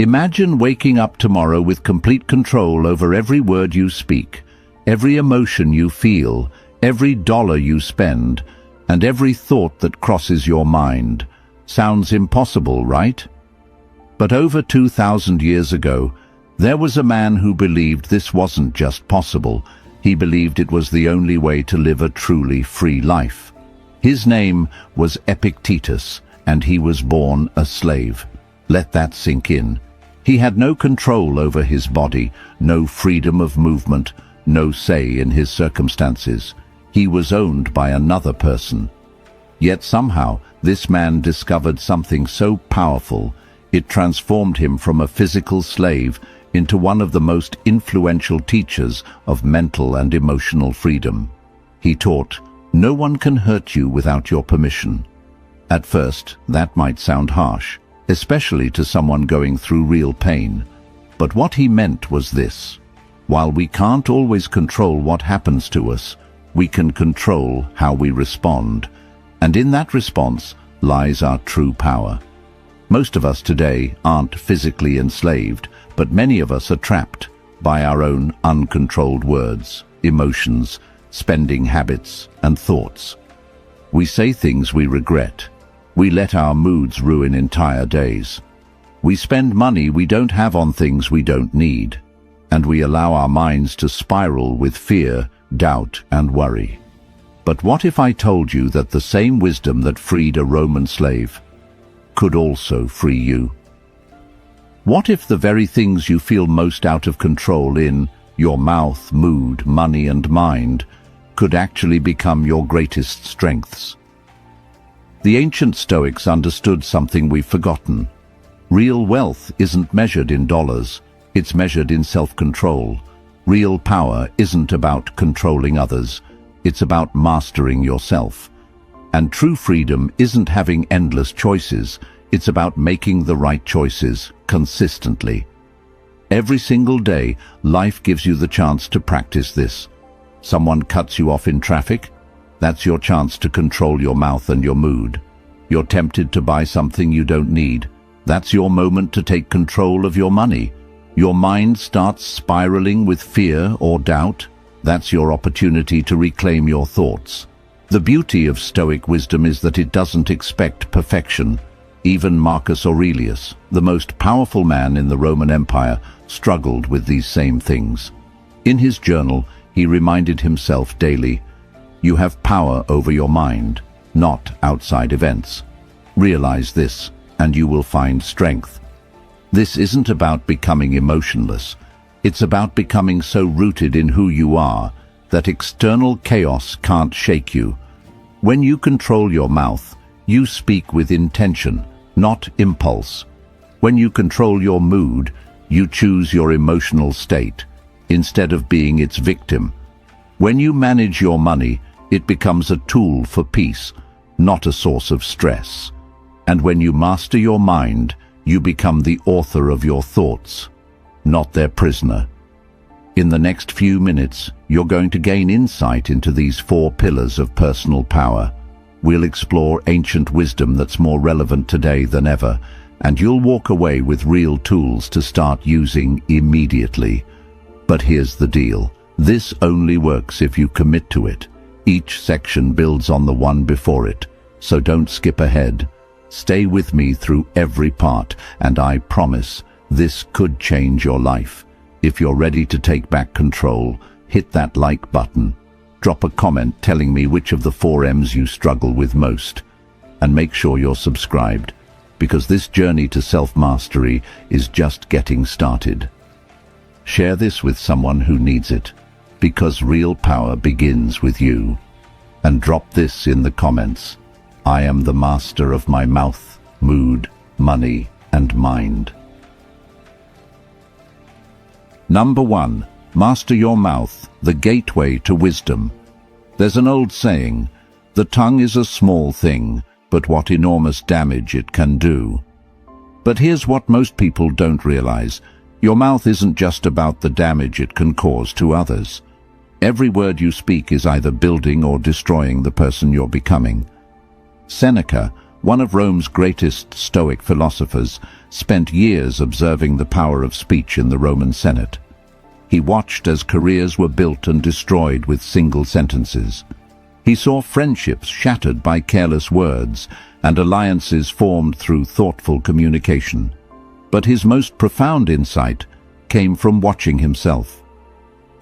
Imagine waking up tomorrow with complete control over every word you speak, every emotion you feel, every dollar you spend, and every thought that crosses your mind. Sounds impossible, right? But over 2,000 years ago, there was a man who believed this wasn't just possible. He believed it was the only way to live a truly free life. His name was Epictetus, and he was born a slave. Let that sink in. He had no control over his body, no freedom of movement, no say in his circumstances. He was owned by another person. Yet somehow, this man discovered something so powerful, it transformed him from a physical slave into one of the most influential teachers of mental and emotional freedom. He taught, "No one can hurt you without your permission." At first, that might sound harsh, especially to someone going through real pain. But what he meant was this: while we can't always control what happens to us, we can control how we respond. And in that response lies our true power. Most of us today aren't physically enslaved, but many of us are trapped by our own uncontrolled words, emotions, spending habits, and thoughts. We say things we regret. We let our moods ruin entire days. We spend money we don't have on things we don't need. And we allow our minds to spiral with fear, doubt, and worry. But what if I told you that the same wisdom that freed a Roman slave could also free you? What if the very things you feel most out of control in, your mouth, mood, money, and mind, could actually become your greatest strengths? The ancient Stoics understood something we've forgotten. Real wealth isn't measured in dollars, it's measured in self-control. Real power isn't about controlling others, it's about mastering yourself. And true freedom isn't having endless choices, it's about making the right choices consistently. Every single day, life gives you the chance to practice this. Someone cuts you off in traffic? That's your chance to control your mouth and your mood. You're tempted to buy something you don't need? That's your moment to take control of your money. Your mind starts spiraling with fear or doubt? That's your opportunity to reclaim your thoughts. The beauty of Stoic wisdom is that it doesn't expect perfection. Even Marcus Aurelius, the most powerful man in the Roman Empire, struggled with these same things. In his journal, he reminded himself daily, "You have power over your mind, not outside events. Realize this, and you will find strength." This isn't about becoming emotionless. It's about becoming so rooted in who you are that external chaos can't shake you. When you control your mouth, you speak with intention, not impulse. When you control your mood, you choose your emotional state, instead of being its victim. When you manage your money, it becomes a tool for peace, not a source of stress. And when you master your mind, you become the author of your thoughts, not their prisoner. In the next few minutes, you're going to gain insight into these 4 pillars of personal power. We'll explore ancient wisdom that's more relevant today than ever, and you'll walk away with real tools to start using immediately. But here's the deal. This only works if you commit to it. Each section builds on the one before it, so don't skip ahead. Stay with me through every part, and I promise this could change your life. If you're ready to take back control, hit that like button. Drop a comment telling me which of the 4 M's you struggle with most. And make sure you're subscribed, because this journey to self-mastery is just getting started. Share this with someone who needs it, because real power begins with you. And drop this in the comments. I am the master of my mouth, mood, money, and mind. Number 1. Master your mouth, the gateway to wisdom. There's an old saying, the tongue is a small thing, but what enormous damage it can do. But here's what most people don't realize. Your mouth isn't just about the damage it can cause to others. Every word you speak is either building or destroying the person you're becoming. Seneca, one of Rome's greatest Stoic philosophers, spent years observing the power of speech in the Roman Senate. He watched as careers were built and destroyed with single sentences. He saw friendships shattered by careless words and alliances formed through thoughtful communication. But his most profound insight came from watching himself.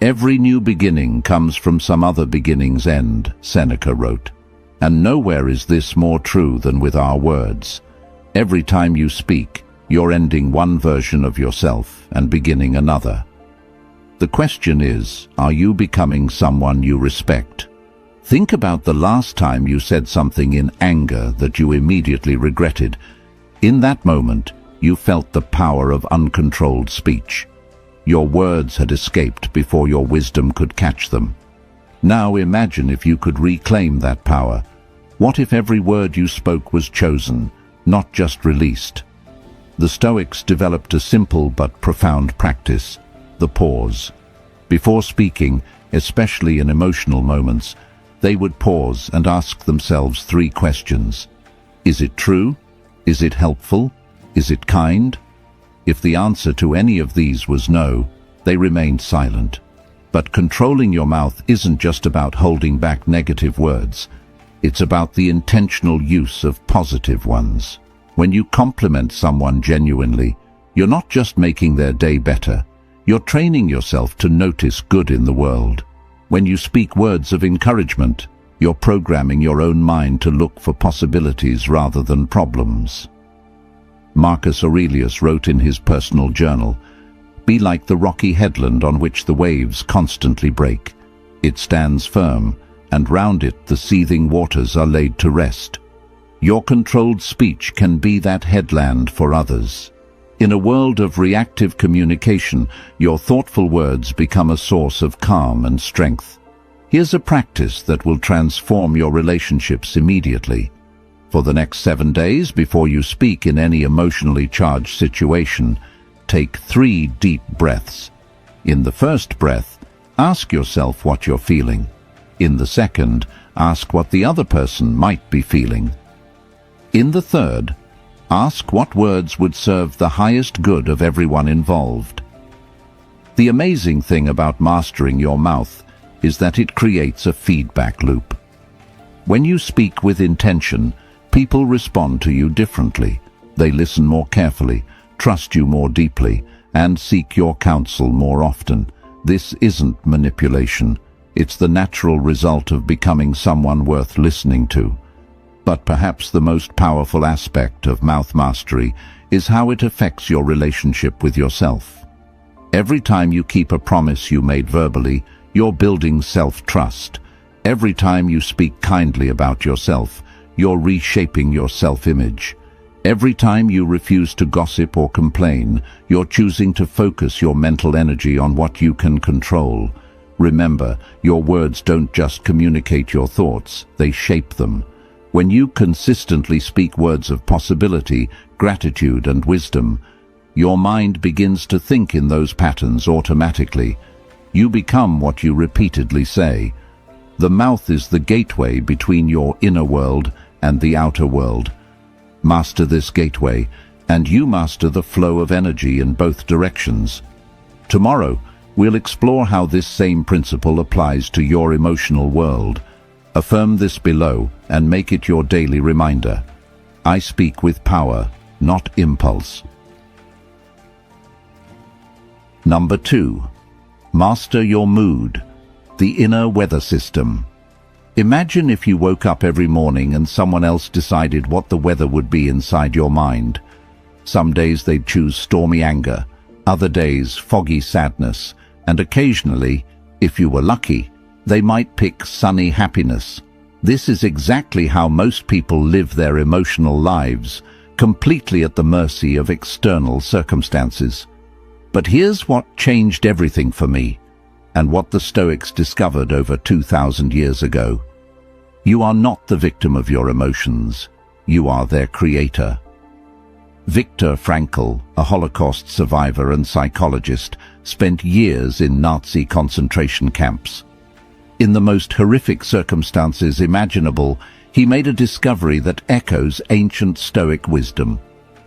"Every new beginning comes from some other beginning's end," Seneca wrote. And nowhere is this more true than with our words. Every time you speak, you're ending one version of yourself and beginning another. The question is, are you becoming someone you respect? Think about the last time you said something in anger that you immediately regretted. In that moment, you felt the power of uncontrolled speech. Your words had escaped before your wisdom could catch them. Now imagine if you could reclaim that power. What if every word you spoke was chosen, not just released? The Stoics developed a simple but profound practice, the pause. Before speaking, especially in emotional moments, they would pause and ask themselves 3 questions. Is it true? Is it helpful? Is it kind? If the answer to any of these was no, they remained silent. But controlling your mouth isn't just about holding back negative words. It's about the intentional use of positive ones. When you compliment someone genuinely, you're not just making their day better. You're training yourself to notice good in the world. When you speak words of encouragement, you're programming your own mind to look for possibilities rather than problems. Marcus Aurelius wrote in his personal journal, "Be like the rocky headland on which the waves constantly break. It stands firm, and round it the seething waters are laid to rest." Your controlled speech can be that headland for others. In a world of reactive communication, your thoughtful words become a source of calm and strength. Here's a practice that will transform your relationships immediately. For the next 7 days before you speak in any emotionally charged situation, take 3 deep breaths. In the first breath, ask yourself what you're feeling. In the second, ask what the other person might be feeling. In the third, ask what words would serve the highest good of everyone involved. The amazing thing about mastering your mouth is that it creates a feedback loop. When you speak with intention, people respond to you differently. They listen more carefully, trust you more deeply, and seek your counsel more often. This isn't manipulation. It's the natural result of becoming someone worth listening to. But perhaps the most powerful aspect of mouth mastery is how it affects your relationship with yourself. Every time you keep a promise you made verbally, you're building self-trust. Every time you speak kindly about yourself, you're reshaping your self-image. Every time you refuse to gossip or complain, you're choosing to focus your mental energy on what you can control. Remember, your words don't just communicate your thoughts, they shape them. When you consistently speak words of possibility, gratitude, and wisdom, your mind begins to think in those patterns automatically. You become what you repeatedly say. The mouth is the gateway between your inner world and the outer world. Master this gateway, and you master the flow of energy in both directions. Tomorrow, we'll explore how this same principle applies to your emotional world. Affirm this below and make it your daily reminder. I speak with power, not impulse. Number 2. Master your mood, the inner weather system. Imagine if you woke up every morning and someone else decided what the weather would be inside your mind. Some days they'd choose stormy anger, other days foggy sadness, and occasionally, if you were lucky, they might pick sunny happiness. This is exactly how most people live their emotional lives, completely at the mercy of external circumstances. But here's what changed everything for me, and what the Stoics discovered over 2,000 years ago. You are not the victim of your emotions. You are their creator. Viktor Frankl, a Holocaust survivor and psychologist, spent years in Nazi concentration camps. In the most horrific circumstances imaginable, he made a discovery that echoes ancient Stoic wisdom.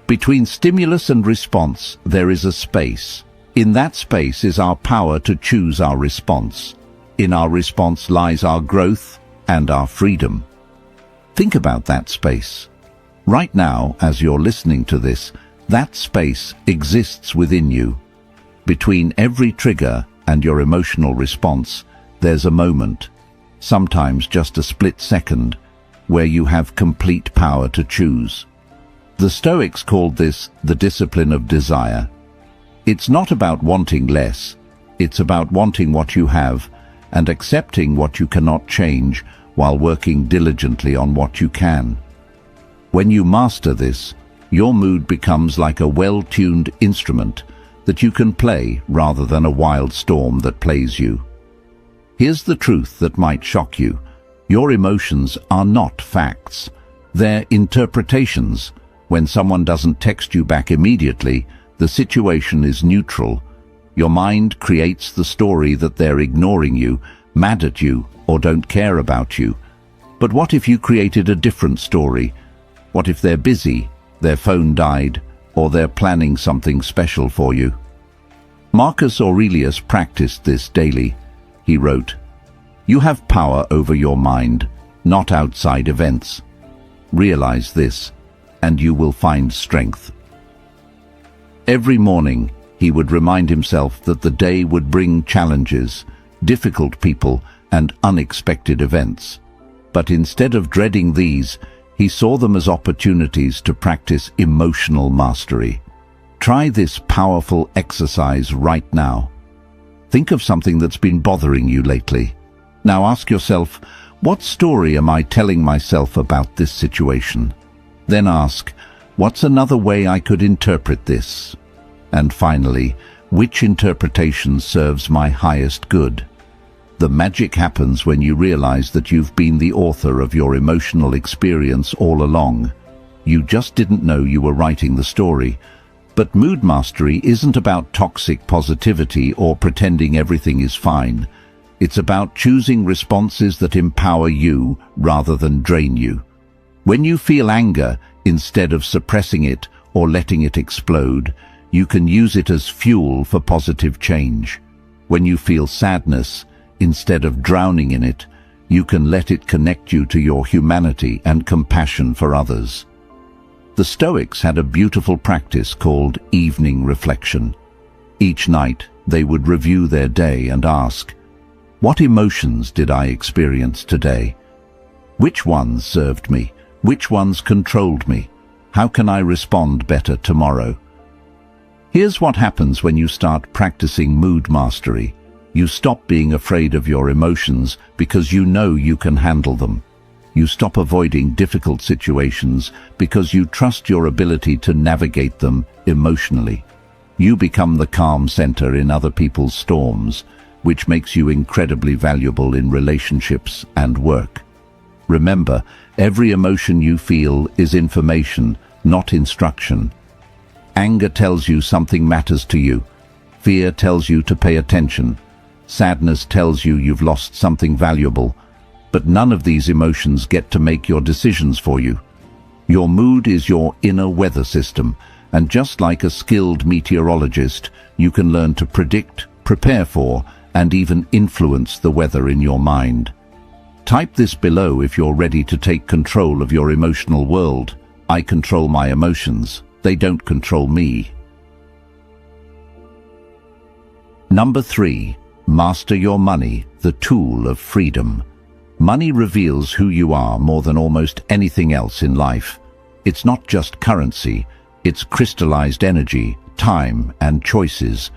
Between stimulus and response, there is a space. In that space is our power to choose our response. In our response lies our growth and our freedom. Think about that space. Right now, as you're listening to this, that space exists within you. Between every trigger and your emotional response, there's a moment, sometimes just a split second, where you have complete power to choose. The Stoics called this the discipline of desire. It's not about wanting less, it's about wanting what you have and accepting what you cannot change while working diligently on what you can. When you master this, your mood becomes like a well-tuned instrument that you can play rather than a wild storm that plays you. Here's the truth that might shock you. Your emotions are not facts. They're interpretations. When someone doesn't text you back immediately, the situation is neutral. Your mind creates the story that they're ignoring you, mad at you, or don't care about you. But what if you created a different story? What if they're busy, their phone died, or they're planning something special for you? Marcus Aurelius practiced this daily. He wrote, "You have power over your mind, not outside events. Realize this, and you will find strength." Every morning, he would remind himself that the day would bring challenges, difficult people, and unexpected events. But instead of dreading these, he saw them as opportunities to practice emotional mastery. Try this powerful exercise right now. Think of something that's been bothering you lately. Now ask yourself, what story am I telling myself about this situation? Then ask, what's another way I could interpret this? And finally, which interpretation serves my highest good? The magic happens when you realize that you've been the author of your emotional experience all along. You just didn't know you were writing the story. But mood mastery isn't about toxic positivity or pretending everything is fine. It's about choosing responses that empower you rather than drain you. When you feel anger, instead of suppressing it or letting it explode, you can use it as fuel for positive change. When you feel sadness, instead of drowning in it, you can let it connect you to your humanity and compassion for others. The Stoics had a beautiful practice called evening reflection. Each night, they would review their day and ask, what emotions did I experience today? Which ones served me? Which ones controlled me? How can I respond better tomorrow? Here's what happens when you start practicing mood mastery. You stop being afraid of your emotions because you know you can handle them. You stop avoiding difficult situations because you trust your ability to navigate them emotionally. You become the calm center in other people's storms, which makes you incredibly valuable in relationships and work. Remember, every emotion you feel is information, not instruction. Anger tells you something matters to you. Fear tells you to pay attention. Sadness tells you you've lost something valuable. But none of these emotions get to make your decisions for you. Your mood is your inner weather system, and just like a skilled meteorologist, you can learn to predict, prepare for, and even influence the weather in your mind. Type this below if you're ready to take control of your emotional world. I control my emotions. They don't control me. Number 3. Master your money, the tool of freedom. Money reveals who you are more than almost anything else in life. It's not just currency, it's crystallized energy, time, and choices.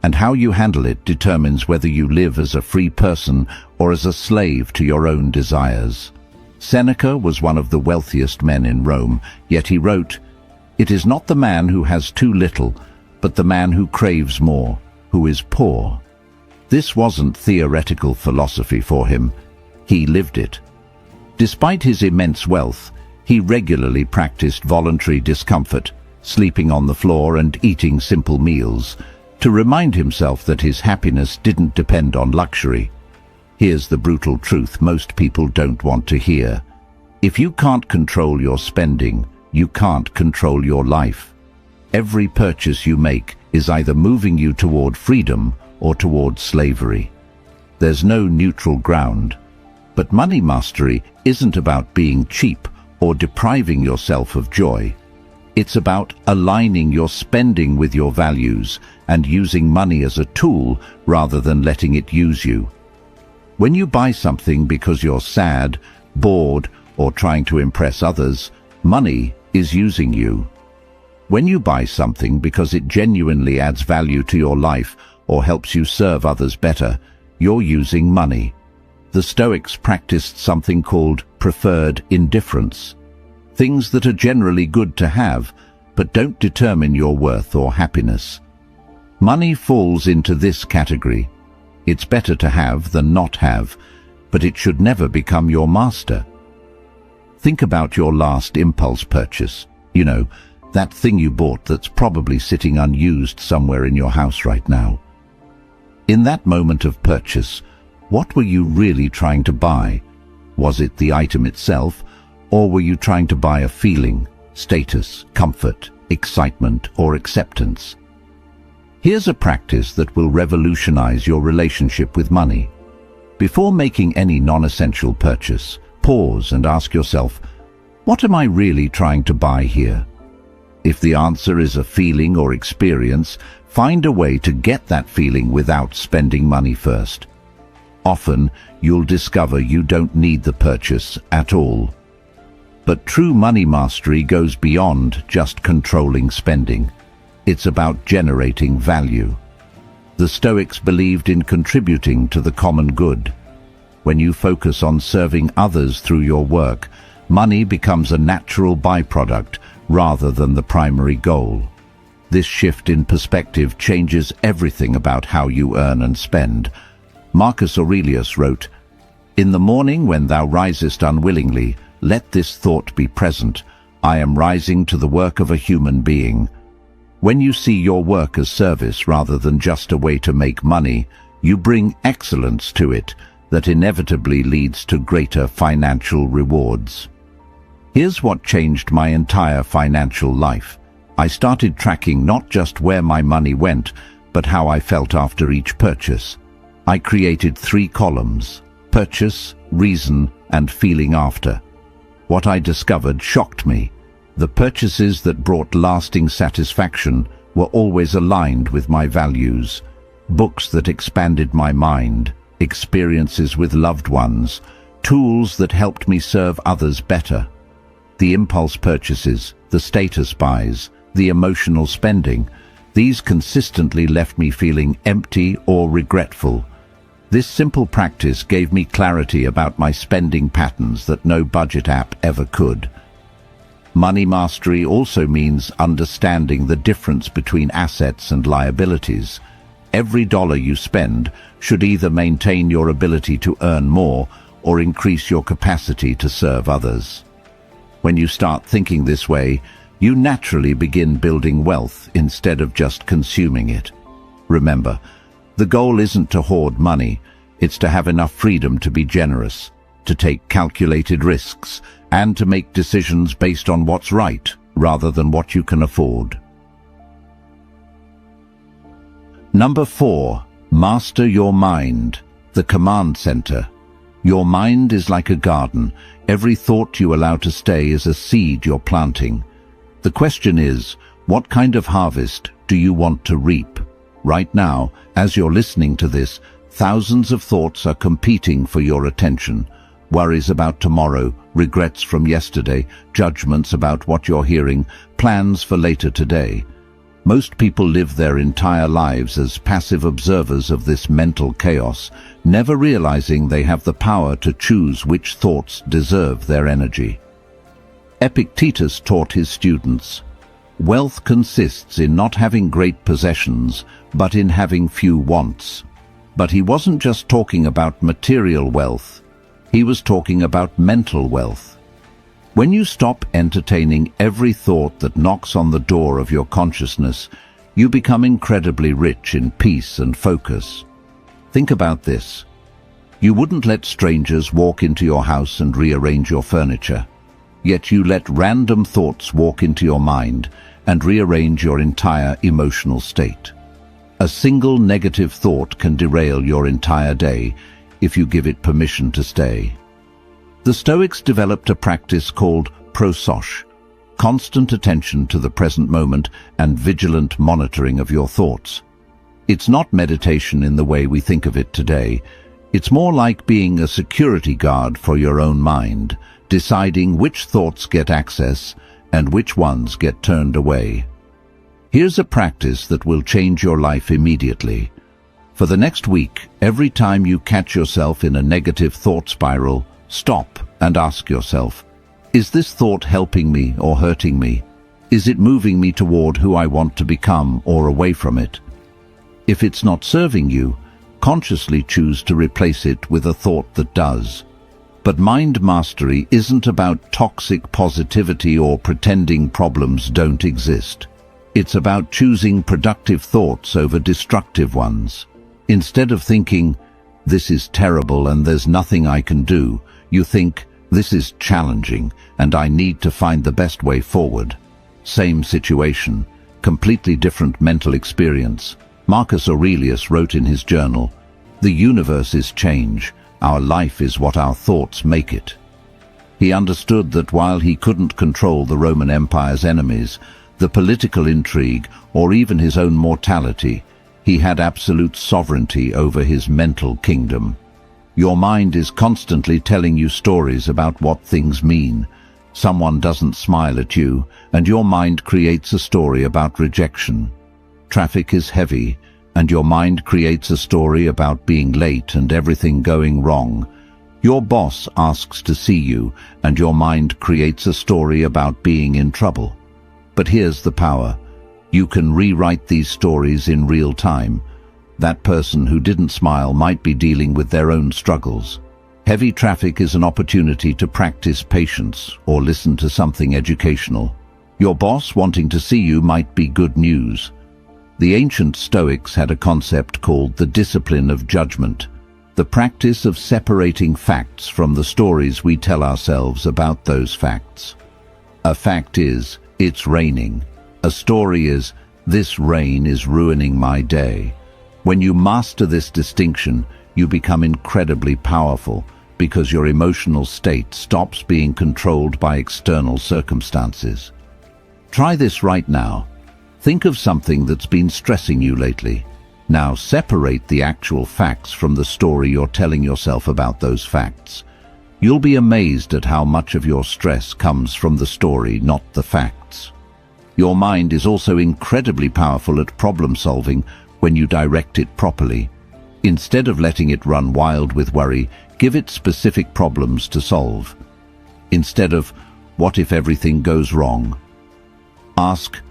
And how you handle it determines whether you live as a free person or as a slave to your own desires. Seneca was one of the wealthiest men in Rome, yet he wrote, "It is not the man who has too little, but the man who craves more, who is poor." This wasn't theoretical philosophy for him. He lived it. Despite his immense wealth, he regularly practiced voluntary discomfort, sleeping on the floor and eating simple meals, to remind himself that his happiness didn't depend on luxury. Here's the brutal truth most people don't want to hear. If you can't control your spending, you can't control your life. Every purchase you make is either moving you toward freedom or toward slavery. There's no neutral ground. But money mastery isn't about being cheap or depriving yourself of joy. It's about aligning your spending with your values and using money as a tool rather than letting it use you. When you buy something because you're sad, bored, or trying to impress others, money is using you. When you buy something because it genuinely adds value to your life or helps you serve others better, you're using money. The Stoics practiced something called preferred indifference. Things that are generally good to have, but don't determine your worth or happiness. Money falls into this category. It's better to have than not have, but it should never become your master. Think about your last impulse purchase. You know, that thing you bought that's probably sitting unused somewhere in your house right now. In that moment of purchase, what were you really trying to buy? Was it the item itself, or were you trying to buy a feeling, status, comfort, excitement, or acceptance? Here's a practice that will revolutionize your relationship with money. Before making any non-essential purchase, pause and ask yourself, what am I really trying to buy here? If the answer is a feeling or experience, find a way to get that feeling without spending money first. Often, you'll discover you don't need the purchase at all. But true money mastery goes beyond just controlling spending. It's about generating value. The Stoics believed in contributing to the common good. When you focus on serving others through your work, money becomes a natural byproduct rather than the primary goal. This shift in perspective changes everything about how you earn and spend. Marcus Aurelius wrote, "In the morning when thou risest unwillingly, let this thought be present, I am rising to the work of a human being." When you see your work as service rather than just a way to make money, you bring excellence to it that inevitably leads to greater financial rewards. Here's what changed my entire financial life. I started tracking not just where my money went, but how I felt after each purchase. I created 3 columns: purchase, reason, and feeling after. What I discovered shocked me. The purchases that brought lasting satisfaction were always aligned with my values. Books that expanded my mind, experiences with loved ones, tools that helped me serve others better. The impulse purchases, the status buys, the emotional spending, these consistently left me feeling empty or regretful. This simple practice gave me clarity about my spending patterns that no budget app ever could. Money mastery also means understanding the difference between assets and liabilities. Every dollar you spend should either maintain your ability to earn more or increase your capacity to serve others. When you start thinking this way, you naturally begin building wealth instead of just consuming it. Remember, the goal isn't to hoard money, it's to have enough freedom to be generous, to take calculated risks, and to make decisions based on what's right rather than what you can afford. Number 4, master your mind, the command center. Your mind is like a garden. Every thought you allow to stay is a seed you're planting. The question is, what kind of harvest do you want to reap? Right now, as you're listening to this, thousands of thoughts are competing for your attention. Worries about tomorrow, regrets from yesterday, judgments about what you're hearing, plans for later today. Most people live their entire lives as passive observers of this mental chaos, never realizing they have the power to choose which thoughts deserve their energy. Epictetus taught his students, "Wealth consists in not having great possessions, but in having few wants." But he wasn't just talking about material wealth. He was talking about mental wealth. When you stop entertaining every thought that knocks on the door of your consciousness, you become incredibly rich in peace and focus. Think about this. You wouldn't let strangers walk into your house and rearrange your furniture. Yet you let random thoughts walk into your mind and rearrange your entire emotional state. A single negative thought can derail your entire day if you give it permission to stay. The Stoics developed a practice called prososh, constant attention to the present moment and vigilant monitoring of your thoughts. It's not meditation in the way we think of it today. It's more like being a security guard for your own mind, deciding which thoughts get access and which ones get turned away. Here's a practice that will change your life immediately. For the next week, every time you catch yourself in a negative thought spiral, stop and ask yourself, is this thought helping me or hurting me? Is it moving me toward who I want to become or away from it? If it's not serving you, consciously choose to replace it with a thought that does. But mind mastery isn't about toxic positivity or pretending problems don't exist. It's about choosing productive thoughts over destructive ones. Instead of thinking, this is terrible and there's nothing I can do, you think, this is challenging and I need to find the best way forward. Same situation, completely different mental experience. Marcus Aurelius wrote in his journal, "The universe is change, our life is what our thoughts make it." He understood that while he couldn't control the Roman Empire's enemies, the political intrigue, or even his own mortality, he had absolute sovereignty over his mental kingdom. Your mind is constantly telling you stories about what things mean. Someone doesn't smile at you, and your mind creates a story about rejection. Traffic is heavy, and your mind creates a story about being late and everything going wrong. Your boss asks to see you, and your mind creates a story about being in trouble. But here's the power. You can rewrite these stories in real time. That person who didn't smile might be dealing with their own struggles. Heavy traffic is an opportunity to practice patience or listen to something educational. Your boss wanting to see you might be good news. The ancient Stoics had a concept called the discipline of judgment, the practice of separating facts from the stories we tell ourselves about those facts. A fact is, it's raining. A story is, this rain is ruining my day. When you master this distinction, you become incredibly powerful because your emotional state stops being controlled by external circumstances. Try this right now. Think of something that's been stressing you lately. Now separate the actual facts from the story you're telling yourself about those facts. You'll be amazed at how much of your stress comes from the story, not the facts. Your mind is also incredibly powerful at problem solving when you direct it properly. Instead of letting it run wild with worry, give it specific problems to solve. Instead of, what if everything goes wrong? Ask,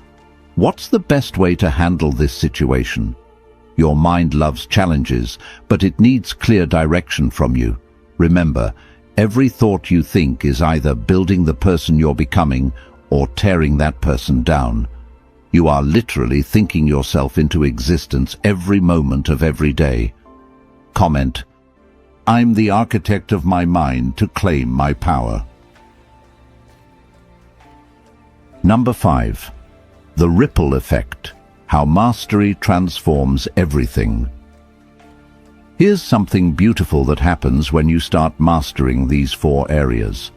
what's the best way to handle this situation? Your mind loves challenges, but it needs clear direction from you. Remember, every thought you think is either building the person you're becoming or tearing that person down. You are literally thinking yourself into existence every moment of every day. Comment, I'm the architect of my mind to claim my power. Number 5. The ripple effect. How mastery transforms everything. Here's something beautiful that happens when you start mastering these 4 areas.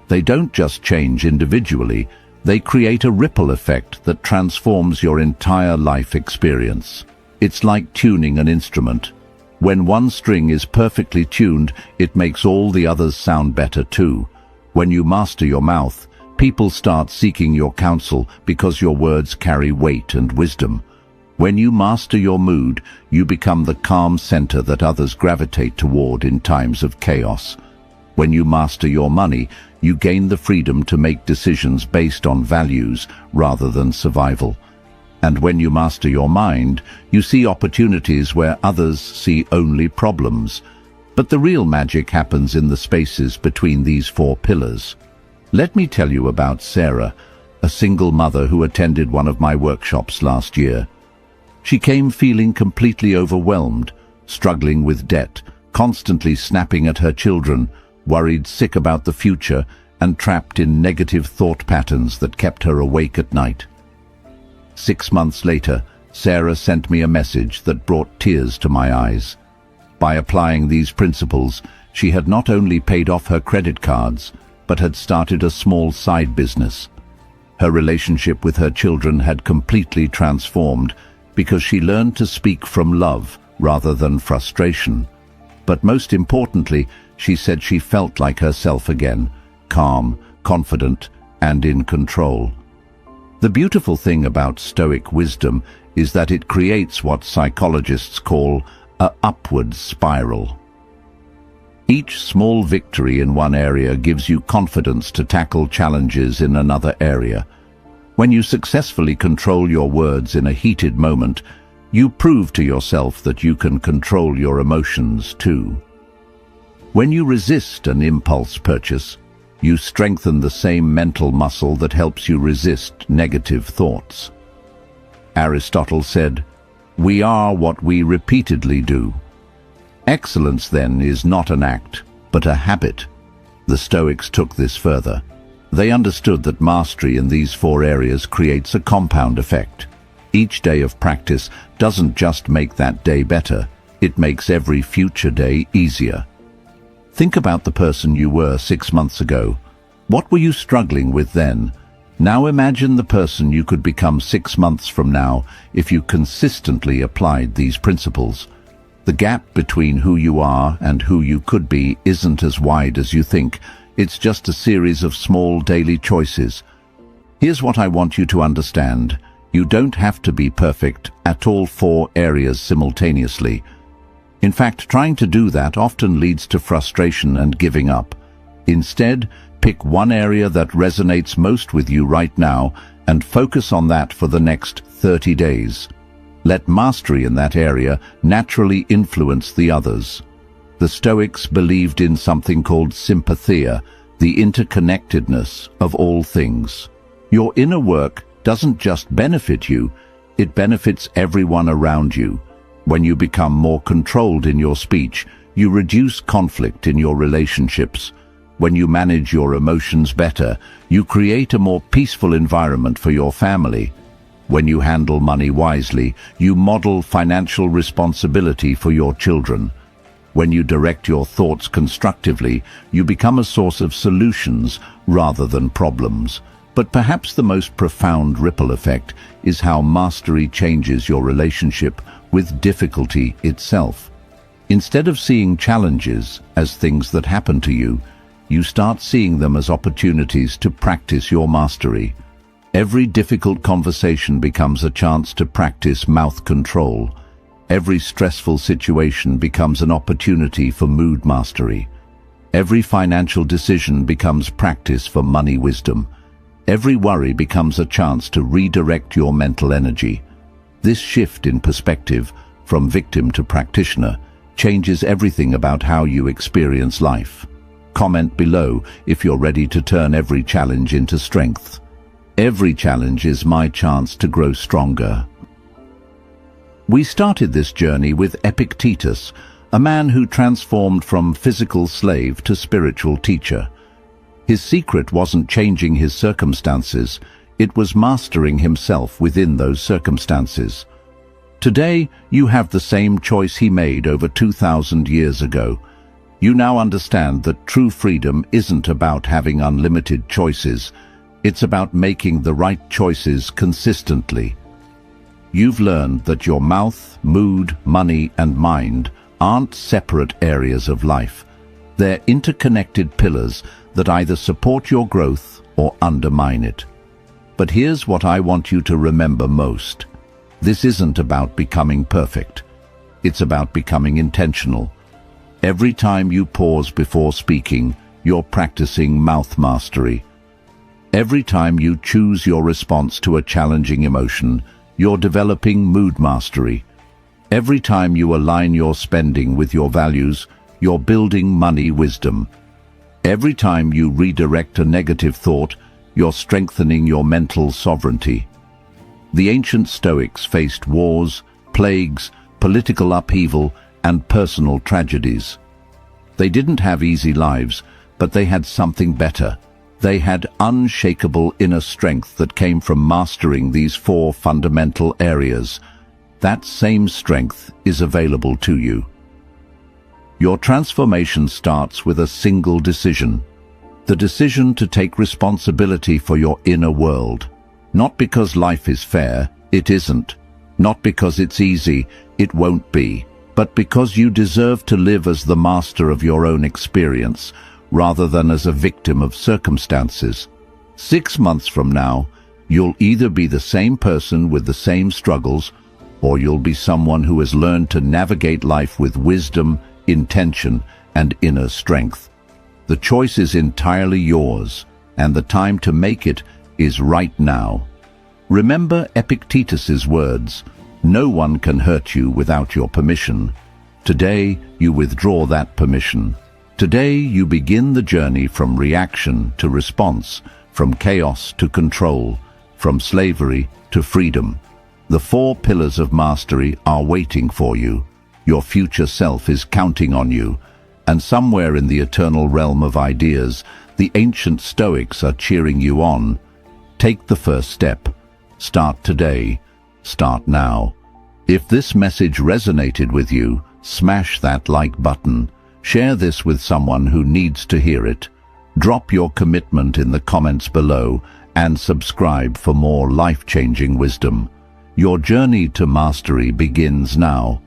They don't just change individually, they create a ripple effect that transforms your entire life experience. It's like tuning an instrument. When one string is perfectly tuned, it makes all the others sound better too. When you master your mouth, people start seeking your counsel because your words carry weight and wisdom. When you master your mood, you become the calm center that others gravitate toward in times of chaos. When you master your money, you gain the freedom to make decisions based on values rather than survival. And when you master your mind, you see opportunities where others see only problems. But the real magic happens in the spaces between these 4 pillars. Let me tell you about Sarah, a single mother who attended one of my workshops last year. She came feeling completely overwhelmed, struggling with debt, constantly snapping at her children, worried sick about the future, and trapped in negative thought patterns that kept her awake at night. 6 months later, Sarah sent me a message that brought tears to my eyes. By applying these principles, she had not only paid off her credit cards, but had started a small side business. Her relationship with her children had completely transformed because she learned to speak from love rather than frustration. But most importantly, she said she felt like herself again, calm, confident, and in control. The beautiful thing about Stoic wisdom is that it creates what psychologists call an upward spiral. Each small victory in one area gives you confidence to tackle challenges in another area. When you successfully control your words in a heated moment, you prove to yourself that you can control your emotions too. When you resist an impulse purchase, you strengthen the same mental muscle that helps you resist negative thoughts. Aristotle said, "We are what we repeatedly do." Excellence, then, is not an act, but a habit. The Stoics took this further. They understood that mastery in these 4 areas creates a compound effect. Each day of practice doesn't just make that day better, it makes every future day easier. Think about the person you were 6 months ago. What were you struggling with then? Now imagine the person you could become 6 months from now if you consistently applied these principles. The gap between who you are and who you could be isn't as wide as you think. It's just a series of small daily choices. Here's what I want you to understand. You don't have to be perfect at all 4 areas simultaneously. In fact, trying to do that often leads to frustration and giving up. Instead, pick one area that resonates most with you right now and focus on that for the next 30 days. Let mastery in that area naturally influence the others. The Stoics believed in something called sympathia, the interconnectedness of all things. Your inner work doesn't just benefit you, it benefits everyone around you. When you become more controlled in your speech, you reduce conflict in your relationships. When you manage your emotions better, you create a more peaceful environment for your family. When you handle money wisely, you model financial responsibility for your children. When you direct your thoughts constructively, you become a source of solutions rather than problems. But perhaps the most profound ripple effect is how mastery changes your relationship with difficulty itself. Instead of seeing challenges as things that happen to you, you start seeing them as opportunities to practice your mastery. Every difficult conversation becomes a chance to practice mouth control. Every stressful situation becomes an opportunity for mood mastery. Every financial decision becomes practice for money wisdom. Every worry becomes a chance to redirect your mental energy. This shift in perspective, from victim to practitioner, changes everything about how you experience life. Comment below if you're ready to turn every challenge into strength. Every challenge is my chance to grow stronger. We started this journey with Epictetus, a man who transformed from physical slave to spiritual teacher. His secret wasn't changing his circumstances, it was mastering himself within those circumstances. Today, you have the same choice he made over 2,000 years ago. You now understand that true freedom isn't about having unlimited choices, it's about making the right choices consistently. You've learned that your mouth, mood, money, and mind aren't separate areas of life. They're interconnected pillars that either support your growth or undermine it. But here's what I want you to remember most. This isn't about becoming perfect. It's about becoming intentional. Every time you pause before speaking, you're practicing mouth mastery. Every time you choose your response to a challenging emotion, you're developing mood mastery. Every time you align your spending with your values, you're building money wisdom. Every time you redirect a negative thought, you're strengthening your mental sovereignty. The ancient Stoics faced wars, plagues, political upheaval, and personal tragedies. They didn't have easy lives, but they had something better. They had unshakable inner strength that came from mastering these 4 fundamental areas. That same strength is available to you. Your transformation starts with a single decision. The decision to take responsibility for your inner world. Not because life is fair, it isn't. Not because it's easy, it won't be. But because you deserve to live as the master of your own experience, rather than as a victim of circumstances. 6 months from now, you'll either be the same person with the same struggles, or you'll be someone who has learned to navigate life with wisdom, intention, and inner strength. The choice is entirely yours, and the time to make it is right now. Remember Epictetus's words, "No one can hurt you without your permission." Today, you withdraw that permission. Today, you begin the journey from reaction to response, from chaos to control, from slavery to freedom. The 4 pillars of mastery are waiting for you. Your future self is counting on you. And somewhere in the eternal realm of ideas, the ancient Stoics are cheering you on. Take the first step. Start today. Start now. If this message resonated with you, smash that like button. Share this with someone who needs to hear it. Drop your commitment in the comments below and subscribe for more life-changing wisdom. Your journey to mastery begins now.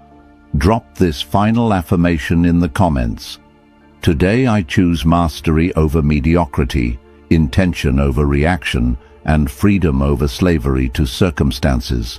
Drop this final affirmation in the comments. Today I choose mastery over mediocrity, intention over reaction, and freedom over slavery to circumstances.